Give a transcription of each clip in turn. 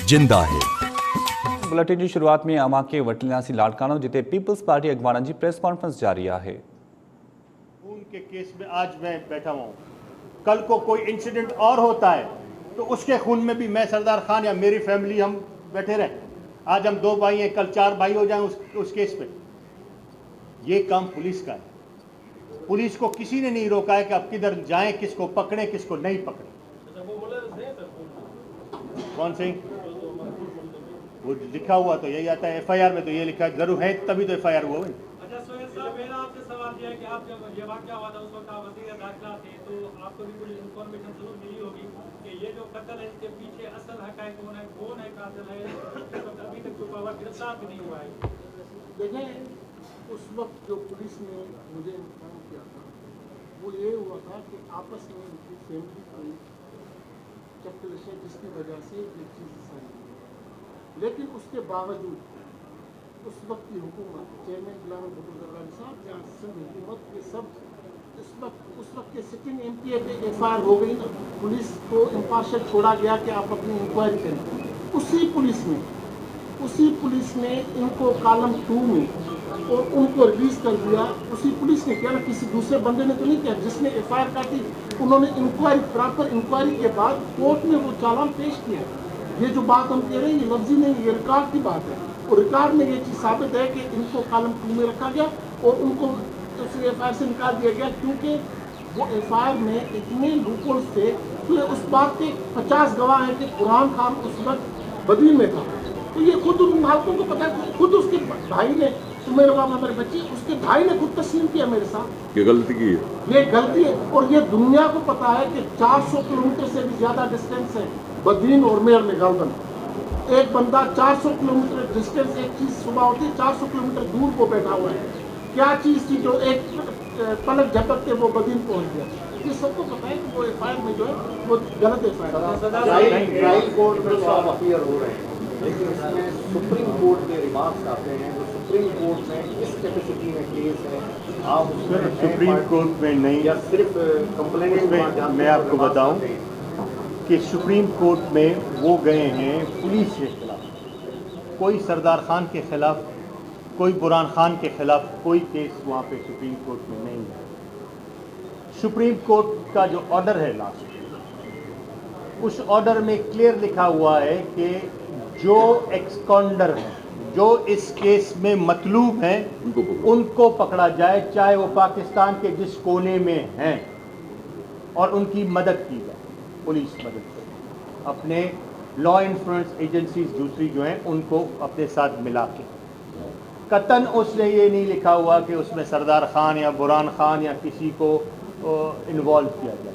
जिंदा है। बुलेटिन की शुरुआत में आमा के वटलियासी लाड़कानो जिते पीपल्स पार्टी अगवाना जी प्रेस कॉन्फ्रेंस जारी है। खून के केस में आज मैं बैठा हुआ हूँ, कल को कोई इंसिडेंट और होता है तो उसके खून में भी मैं सरदार खान या मेरी फैमिली हम बैठे रहें। आज हम 2 भाई हैं, कल 4 भाई हो जाएं उस केस पे। ये काम पुलिस का है। पुलिस को किसी ने नहीं रोका है कि आप किधर जाएं, किसको पकड़ें किसको नहीं पकड़ें। कौन से वो लिखा हुआ तो यही आता है, एफआईआर में तो ये लिखा है, जरूर है तभी तो एफआईआर हुआ है। अच्छा सोहेल साहब, मेरा आपसे सवाल यह है कि आप जब ये वाक़या हुआ था उस वक्त आप वज़ीर दाखिला थे, तो आपको भी कुछ इन्फॉर्मेशन जरूर मिली होगी कि ये जो कत्ल है इसके पीछे असल हक़ाइक़ कौन है कातिल है, तो अभी तक छुपा हुआ गिरफ्तार भी नहीं हुआ है। देखें, उस वक्त जो पुलिस ने मुझे इन्फॉर्म किया था वो ये हुआ था कि आपस में उनकी फैमिली कोई चक्कर है जिसकी वजह से ये चीज़ सारी हुई। लेकिन उसके बावजूद उस वक्त की हुकूमत, चेयरमैन गुलाम नबी जरदारी साहब या सिंध हुकूमत के सब उस वक्त के सिटिंग एमपीए पे एफआईआर हो गई ना, पुलिस को इम्पार्शियल छोड़ा गया कि आप अपनी इंक्वायरी करें। उसी पुलिस ने इनको कॉलम 2 में और उनको रिलीज कर दिया। उसी पुलिस ने किया ना, किसी दूसरे बंदे ने तो नहीं किया। जिसने एफआईआर काटी उन्होंने इंक्वायरी, प्रॉपर इंक्वायरी के बाद कोर्ट में वो चालान पेश किया। ये जो बात हम कह रहे हैं ये लफ्जी नहीं, ये रिकॉर्ड की बात है। और रिकॉर्ड में ये चीज़ साबित है कि इनको कॉलम 2 में रखा गया और उनको उस एफआईआर से निकाल दिया गया, क्योंकि वो एफआईआर में इतने लूपहोल्स थे। तो उस बात के 50 गवाह हैं कि बुरहान खान उस वक्त बदीन में था। तो ये खुद उन मालकों को पता है, खुद उसके भाई ने, मेरे बच्चे, उसके भाई ने खुद तस्लीम किया मेरे साथ, ये गलती की है, ये गलती है। और ये दुनिया को पता है कि 400 किलोमीटर से भी ज़्यादा डिस्टेंस है बदीन और मेयर में गालबन। एक बंदा 400 किलोमीटर डिस्टेंस, एक चीज़ सुबह होती है 400 किलोमीटर दूर को बैठा हुआ है। क्या चीज़ थी जो एक पलक झपकते वो बदीन पहुंच गया। ये सबको पता है कि वो एफआईआर में जो है वो गलत एफआईआर है। ट्रायल कोर्ट में तो आप अपीयर हो रहे हैं, लेकिन इसमें सुप्रीम कोर्ट के रिमार्क्स आते हैं। तो सुप्रीम कोर्ट में किस कैपेसिटी में केस है, आप उसमें सुप्रीम कोर्ट में नहीं या सिर्फ कंप्लेंट में? मैं आपको बताऊं कि सुप्रीम कोर्ट में वो गए हैं पुलिस के खिलाफ, कोई सरदार खान के खिलाफ, कोई बुरहान खान के खिलाफ कोई केस वहाँ पे सुप्रीम कोर्ट में नहीं है। सुप्रीम कोर्ट का जो ऑर्डर है लास्ट, उस ऑर्डर में क्लियर लिखा हुआ है कि जो एक्सकॉन्डर हैं, जो इस केस में मतलूब हैं, उनको पकड़ा जाए, चाहे वो पाकिस्तान के जिस कोने में हैं, और उनकी मदद की जाए, पुलिस मदद करे, अपने लॉ इन्फ्लुएंस एजेंसीज दूसरी जो हैं उनको अपने साथ मिला के। कतन उसने ये नहीं लिखा हुआ कि उसमें सरदार खान या बुरहान खान या किसी को इन्वॉल्व किया जाए।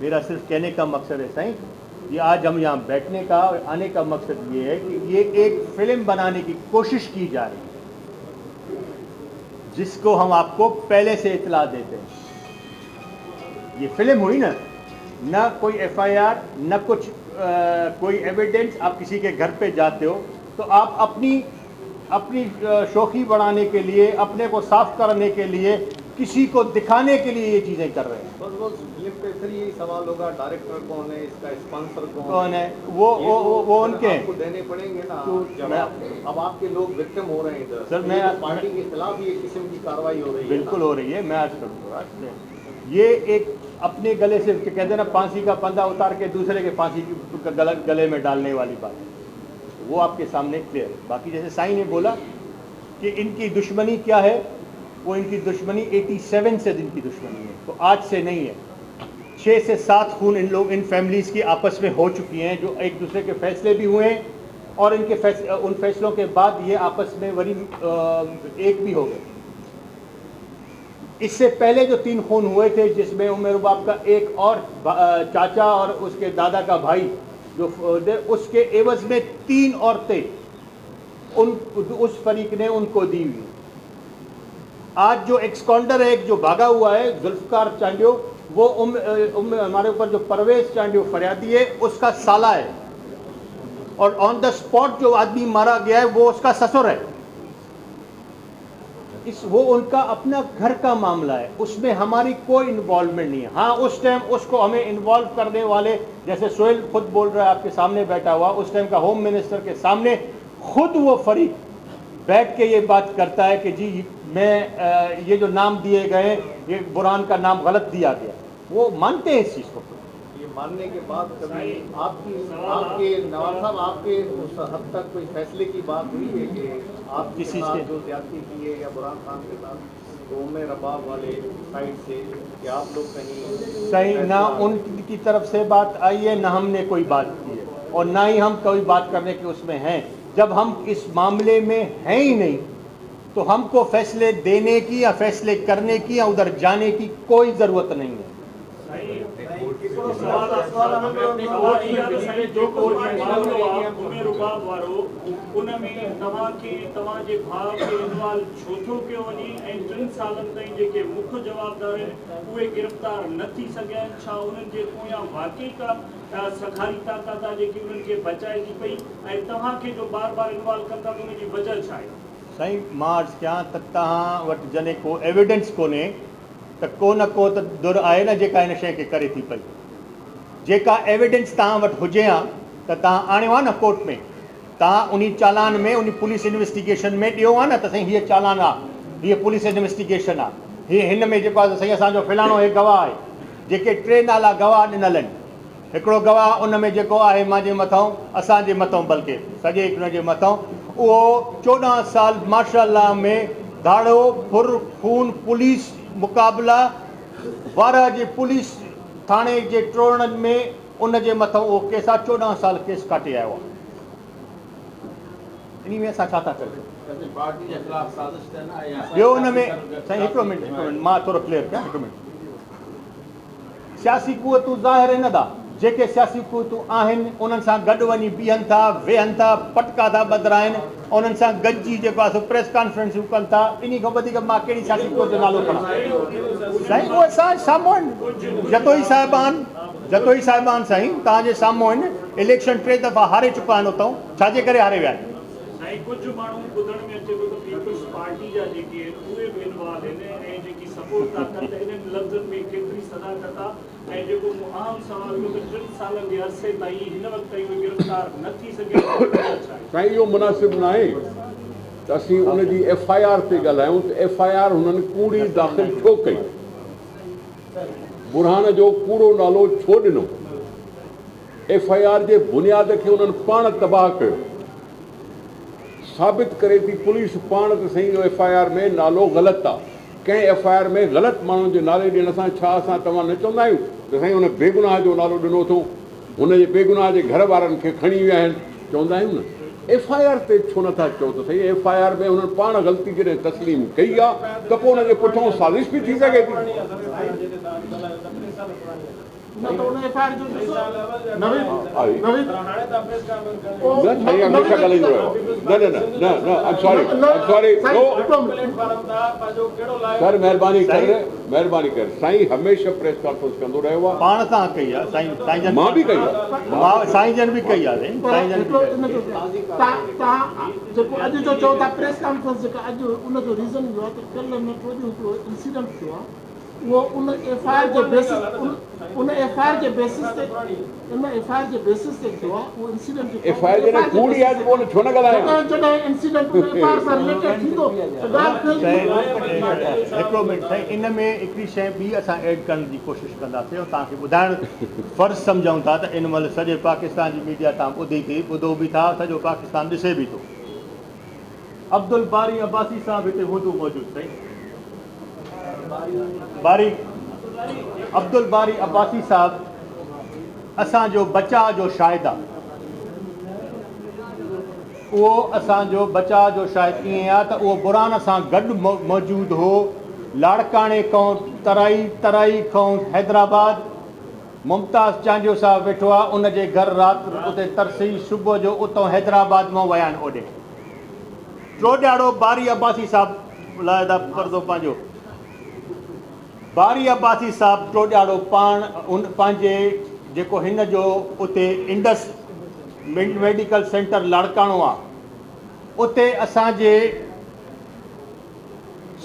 मेरा सिर्फ कहने का मकसद है साईं, ये आज हम यहाँ बैठने का और आने का मकसद ये है कि ये एक फिल्म बनाने की कोशिश की जा रही है, जिसको हम आपको पहले से इतला देते हैं। ये फिल्म हुई ना कोई एफआईआर, न कुछ कोई एविडेंस। आप किसी के घर पे जाते हो तो आप अपनी शोखी बढ़ाने के लिए, अपने को साफ करने के लिए, किसी को दिखाने के लिए ये चीज़ें कर रहे हैं। बस ये पे फिर यही सवाल होगा, डायरेक्टर कौन है, इसका स्पॉन्सर कौन है, वो उनके आपको देने पड़ेंगे ना। अब आपके लोग विक्टिम हो रहे हैं इधर। सर मैं पार्टी के खिलाफ ये किस्म की कार्रवाई हो रही है। बिल्कुल हो रही है। मैं आज करूँगा ये एक अपने गले से कहते हैं ना, फांसी का फंदा उतार के दूसरे के फांसी की गले में डालने वाली बात है, वो आपके सामने क्लियर है। बाकी जैसे साईं ने बोला कि इनकी दुश्मनी क्या है, वो इनकी दुश्मनी 87 से इनकी दुश्मनी है, तो आज से नहीं है। 6 से 7 खून इन फैमिलीज़ की आपस में हो चुकी हैं, जो एक दूसरे के फैसले भी हुए हैं, और उन फैसलों के बाद ये आपस में वही एक भी हो गए। इससे पहले जो 3 खून हुए थे, जिसमें उमर बाप का एक और चाचा और उसके दादा का भाई जो उसके एवज में 3 औरतें उस फरीक ने उनको दी हुई। आज जो एक्सकॉन्डर है, एक जो भागा हुआ है जुल्फकार चांडियो, वो हमारे ऊपर जो परवेज चांडियो फरियादी है उसका साला है, और ऑन द स्पॉट जो आदमी मारा गया है वो उसका ससुर है। वो उनका अपना घर का मामला है, उसमें हमारी कोई इन्वॉल्वमेंट नहीं है। हाँ, उस टाइम उसको हमें इन्वॉल्व करने वाले, जैसे सोहेल खुद बोल रहा है आपके सामने बैठा हुआ, उस टाइम का होम मिनिस्टर के सामने खुद वो फरीक बैठ के ये बात करता है कि जी मैं ये जो नाम दिए गए, ये बुरहान का नाम गलत दिया गया। वो मानते हैं इस चीज़ को। ये मानने के बाद कभी आपके नवाज साहब आपके उस हद तक कोई फैसले की बात हुई है कि आप किसी साथ से जो ज्यादती की है या बुरहान खान के साथ कौम रबाब वाले साइड से कि आप लोग कहीं सही ना उनकी तरफ से बात आई है, ना हमने कोई बात की है, और ना ही हम कोई बात करने के उसमें हैं। जब हम इस मामले में हैं ही नहीं, तो हमको फैसले देने की या फैसले करने की या उधर जाने की कोई ज़रूरत नहीं है। गिरफ़्तार न थी सघिया, छा उन्हनि जे पोयां वाकई का सखारी ताक़त आहे जेकी उन्हनि खे बचाए थी पई, ऐं तव्हांखे जो बार बार इन्वॉल्व कंदा त उनजी वजह छा आहे? साईं मां अर्ज़ु कयां त तव्हां वटि जॾहिं को एविडेंस कोन्हे त को न को त दुर आहे न जेका हिन शइ खे करे थी पई। जेका एविडेंस तव्हां वटि हुजे हा त तव्हां आणियो आहे न कोर्ट में, तव्हां उन चालान में, उन पुलिस इन्वेस्टिगेशन में ॾियो आहे न त साईं हीअ चालान आहे, हीअ पुलिस इन्वेस्टिगेशन आहे, हीअ हिन में जेको आहे साईं असांजो फलाणो हे गवाह आहे। जेके 3 नाला गवाह ॾिनल आहिनि, हिकिड़ो गवाह उन में जेको आहे मुंहिंजे मथां, असांजे मथां, बल्कि सॼे हुन जे मथां, उहो 14 साल माशाअल्लाह में दाड़ो फुर खून पुलिस मुक़ाबला 12 जे पुलिस थाणे जे टोड़नि में उन जे मथां उहो केस आहे, 14 साल केस काटे आयो आहे। इन में असां छा था कयूं? ॿियो हुन में साईं हिकिड़ो मिंट मां थोरो क्लियर कयां, हिकु मिंट। सियासी क़ुवतूं ज़ाहिर आहिनि था, जेके सियासी क़ुवतूं आहिनि उन्हनि सां गॾु वञी बीहनि था, वेहनि था, पटका था ॿधाइनि, उन्हनि सां गॾिजी जेको आहे सो प्रेस कॉन्फ्रेंसियूं कनि था। इन खां वधीक मां कहिड़ी सियासी क़ुवत जो नालो खणां? साईं उहे असां साम्हूं आहिनि, जतोई साहिबान साईं तव्हांजे साम्हूं आहिनि। इलेक्शन 3 दफ़ा हारे चुका आहिनि उतां, छाजे करे हारे विया आहिनि? साईं कुझु माण्हू ॿुधण में अचे थो त पीपल्स पार्टी जा जेके आहिनि उहे बि इन्वॉल्व आहिनि, ऐं जेकी सपोर्ट था कनि त इन्हनि लफ़्ज़नि में केतिरी सदाकत आहे। ऐं जेको आम सवाल हुयो त 3 सालनि जे अरसे ताईं हिन वक़्त ताईं उहे गिरफ़्तार न थी सघे, साईं इहो मुनासिबु न आहे त असीं उनजी FIR ते ॻाल्हायूं त FIR हुननि कूड़ी दाख़िल छो कई, बुरहान जो कूड़ो नालो छो ॾिनो, FIR जे बुनियाद खे उन्हनि पाण तबाह कयो। साबित करे थी पुलिस पाण त साईं जो FIR में नालो ग़लति आहे, कंहिं FIR में ग़लति माण्हुनि जे नाले ॾियण सां छा असां तव्हां न चवंदा आहियूं त साईं हुन बेगुनाह जो नालो ॾिनो अथऊं, हुनजे बेगुनाह जे घर वारनि खे खणी विया आहिनि, चवंदा आहियूं न। FIR ते छो नथा चओ त साईं FIR में हुननि पाण ग़लती जॾहिं तस्लीम कई आहे त पोइ हुनजे पुठियां साज़िश बि थी सघे थी। न तो उन्हें FIR जो नवीन साईं हमेशा ॻाल्हाईंदो रहियो। न I'm sorry सर महिरबानी कर साईं हमेशा प्रेस कॉन्फ्रेंस कंदो रहियो आहे, पाण सां कई आहे साईं जन, मां बि कई आहे, साईं जन बि कई आहे, साईं जन जेको अॼु जो चओ था प्रेस कॉन्फ्रेंस जेका अॼु उनजो रीज़न इहो आहे त कल्ह मेट्रो जो हिकिड़ो इंसिडेंट थियो आहे, वो उन FIR जे बेसिस ते थियो आहे। उहो इंसिडेंट FIR जॾहिं कूड़ी आहे त पोइ छो न ॻाल्हायां? जॾहिं इंसिडेंट FIR सां रिलेटेड थींदो त ॻाल्हि हिकिड़ो मिंट साईं, इन में हिकिड़ी शइ ॿी असां ऐड करण जी कोशिशि कंदासीं, तव्हांखे ॿुधाइणु फ़र्ज़ु सम्झूं था त इन महिल सॼे पाकिस्तान जी मीडिया तव्हां ॿुधो बि था, सॼो पाकिस्तान ॾिसे बि थो। अब्दुल बारी अब्बासी साहब हिते हुदू मौजूदु साईं, अब्दुल बारी अब्बासी साहब असांजो बचाव जो शाहिद आहे। उहो असांजो बचाव जो शाहिद ईअं आहे त उहो बुरहान सां गॾु मौजूदु हो, लाड़काणे खां तराई खां हैदराबाद। मुमताज़ चांडियो साहब वेठो आहे, उनजे घर राति उते तरसी, सुबुह जो उतां हैदराबाद मां विया आहिनि ओॾे। टियों बारी अब्बासी साहब लाइ परदो पंहिंजो, बारी अब्बासी साहब टियों पाण उन पंहिंजे जेको हिन जो उते इंडस मेडिकल सेंटर लाड़काणो आहे, उते असांजे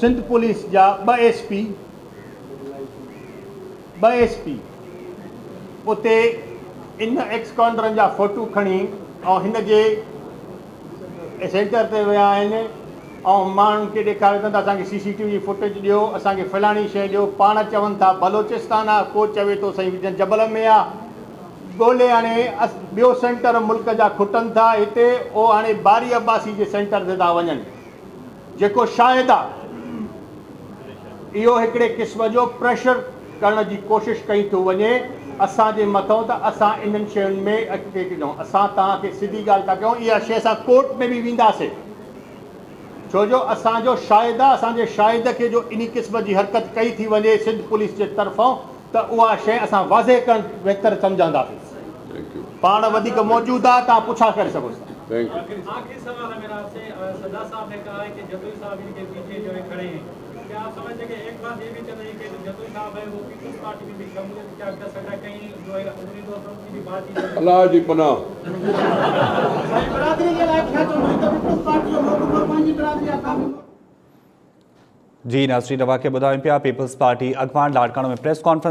सिंध पुलिस जा ॿ एसपी उते इन एक्स काउंटरनि जा फ़ोटू खणी ऐं हिन जे सेंटर ते विया आहिनि ऐं माण्हुनि खे ॾेखारे था असांखे CCTV फुटेज ॾियो, असांखे फलाणी शइ ॾियो। पाण चवनि था बलोचिस्तान आहे, को चवे थो साईं जबल में आहे। ॻोल्हे हाणे ॿियो सेंटर मुल्क जा खुटनि था हिते, उहो हाणे बारी अब्बासी जे सेंटर ते था वञनि, जेको शायद आहे इहो हिकिड़े क़िस्म जो प्रेशर करण जी कोशिशि कई थो वञे असांजे मथां त असां इन्हनि शयुनि में अॻिते कयूं। असां तव्हांखे सिधी ॻाल्हि था कयूं, इहा शइ असां कोर्ट में बि वेंदासीं, छो जो असांजो शायद आहे, असांजे शायद खे जो इन क़िस्म जी हरकत कई थी वञे सिंध पुलिस जे तरफ़ां, त उहा शइ असां वाज़े करणु बहितर सम्झंदासीं। पाण वधीक मौजूदु आहे, तव्हां पुछा करे सघो था। आखिरी सवाल है मेरा आपसे। सरदार साहब ने कहा है कि जतोई साहब इनके पीछे जो है खड़े हैं, क्या आप समझते हैं कि एक बात ये भी चल रही है कि जतोई साहब है वो पीपल्स पार्टी में भी शमूलियत क्या कर सकता है, कहीं जो है उम्मीदवारों की भी बात अल्लाह जी पनाह। बरादरी के लायक है तो पीपल्स पार्टी और लोगों को पंहिंजी बरादरी काफ़ी। जी नाज़रीन, तव्हांखे ॿुधायूं पिया पीपल्स पार्टी अॻवान लाड़काणो में प्रेस कॉन्फ्रेंस